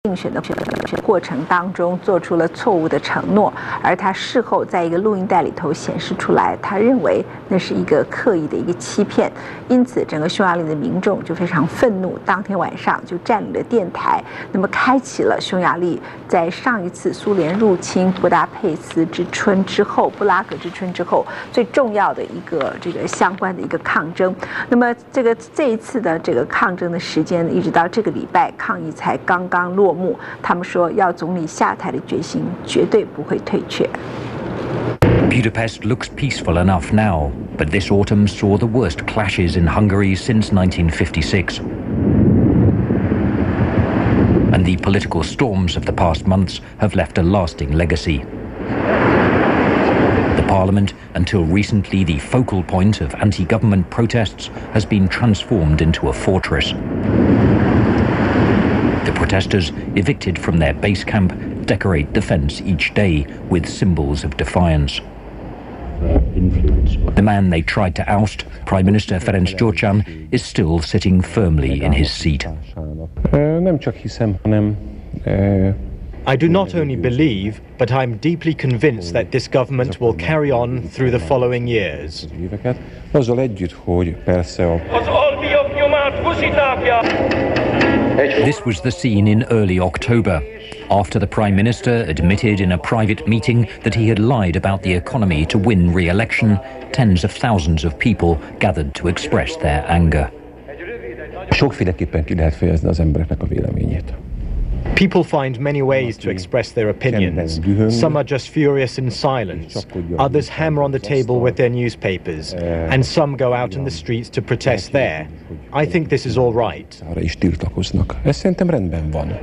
竞选的过程当中做出了错误的承诺，而他事后在一个录音带里头显示出来，他认为那是一个刻意的一个欺骗，因此整个匈牙利的民众就非常愤怒，当天晚上就占领了电台，那么开启了匈牙利在上一次苏联入侵布达佩斯之春之后，布拉格之春之后最重要的一个这个相关的一个抗争。那么这一次的这个抗争的时间一直到这个礼拜，抗议才刚刚落幕。他们说要总理下台的决心绝对不会退却。Budapest looks peaceful enough now, but this autumn saw the worst clashes in Hungary since 1956. And the political storms of the past months have left a lasting legacy. The parliament, until recently the focal point of anti-government protests, has been transformed into a fortress. The protesters, evicted from their base camp, decorate the fence each day with symbols of defiance. The man they tried to oust, Prime Minister Ferenc Gyurcsány, is still sitting firmly in his seat. I do not only believe, but I'm deeply convinced that this government will carry on through the following years. This was the scene in early October, after the Prime Minister admitted in a private meeting that he had lied about the economy to win re-election. Tens of thousands of people gathered to express their anger. Sokféleképpen ki lehet fejezni az embereknek a véleményét. People find many ways to express their opinions. Some are just furious in silence. Others hammer on the table with their newspapers. And some go out in the streets to protest there. I think this is all right. Ez szerintem rendben van.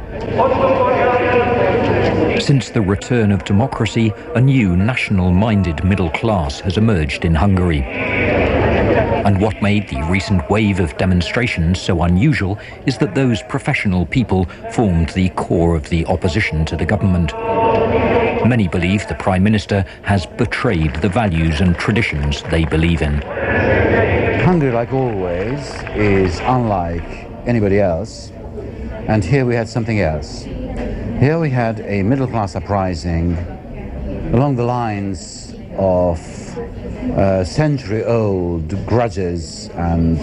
Since the return of democracy, a new national-minded middle class has emerged in Hungary. And what made the recent wave of demonstrations so unusual is that those professional people formed the core of the opposition to the government. Many believe the Prime Minister has betrayed the values and traditions they believe in. Hungary, like always, is unlike anybody else. And here we had something else. Here we had a middle-class uprising along the lines of century-old grudges and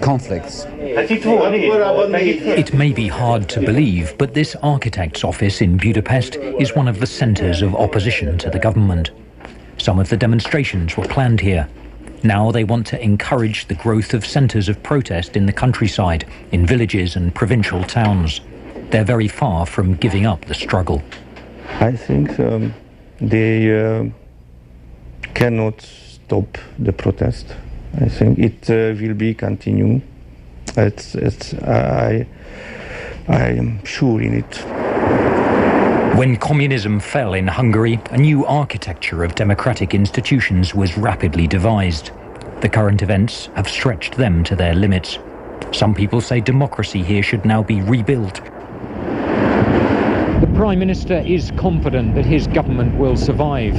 conflicts. It may be hard to believe, but this architect's office in Budapest is one of the centres of opposition to the government. Some of the demonstrations were planned here. Now they want to encourage the growth of centres of protest in the countryside, in villages and provincial towns. They're very far from giving up the struggle. I think they cannot stop the protest. I think it will be continuing. I am sure in it. When communism fell in Hungary, a new architecture of democratic institutions was rapidly devised. The current events have stretched them to their limits. Some people say democracy here should now be rebuilt. The Prime Minister is confident that his government will survive.